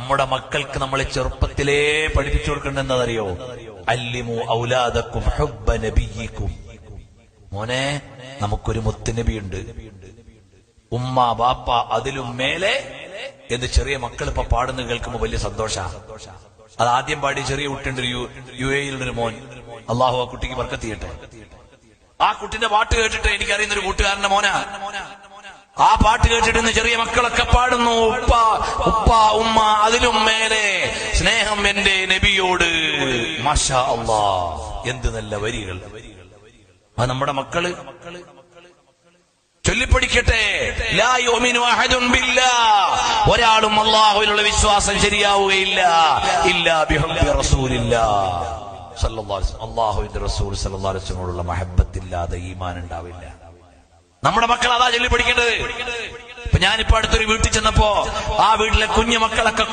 നമ്മുടെ മക്കൾക്ക് നമ്മൾ ചെറുപ്പത്തിലേ പഠിപ്പിച്ചു കൊടുക്കേണ്ടതെന്നറിയോ? അല്ലിമു ഔലാദക്കും ഹുബ്ബ നബിയിക്കും. മോനെ, നമുക്കൊരു മുത്തുനബിയുണ്ട്, ഉമ്മ ബാപ്പ അതിലും മേലെ എന്ന് ചെറിയ മക്കൾ ഇപ്പൊ പാടുന്നത് കേൾക്കുമ്പോ വലിയ സന്തോഷ. അത് ആദ്യം പാടി ചെറിയ കുട്ടിയുണ്ട്, യു എയിലുള്ളൊരു മോൻ. അള്ളാഹു ആ കുട്ടിക്ക് ബർക്കത്ത് ചെയ്യട്ടെ. ആ കുട്ടിന്റെ പാട്ട് കേട്ടിട്ട് എനിക്കറിയുന്ന ഒരു കൂട്ടുകാരന്റെ മോനാ. ആ പാട്ട് കേട്ടിട്ട് ചെറിയ മക്കളൊക്കെ പാടുന്നു, ഉപ്പ ഉപ്പ ഉമ്മ അതിലും മേലെ സ്നേഹം എന്റെ നബിയോട്. മാഷാ അല്ലാഹ്, എന്ത് നല്ല വരികൾ. അത് നമ്മുടെ മക്കള് ചൊല്ലിപ്പടിക്കട്ടെ. ലാ യുമിനു അഹദുൻ ബില്ലാഹ്, ഒരാളും അല്ലാഹുവിലുള്ള വിശ്വാസം ശരിയാവുകയില്ല ഇല്ലാ ബിഹുബ്ബി റസൂലില്ലാഹ് സല്ലല്ലാഹു അലൈഹി വസല്ലം. അല്ലാഹുവിന്റെ റസൂൽ സല്ലല്ലാഹു അലൈഹി വസല്ലമയോടുള്ള മഹബ്ബത്തില്ലാതെ ഈമാൻ ഉണ്ടാവില്ല. നമ്മുടെ മക്കൾ അതാ ചൊല്ലിപ്പടിക്കേണ്ടത്. ഇപ്പൊ ഞാനിപ്പോ അടുത്തൊരു വീട്ടിൽ ചെന്നപ്പോ ആ വീട്ടിലെ കുഞ്ഞു മക്കളൊക്കെ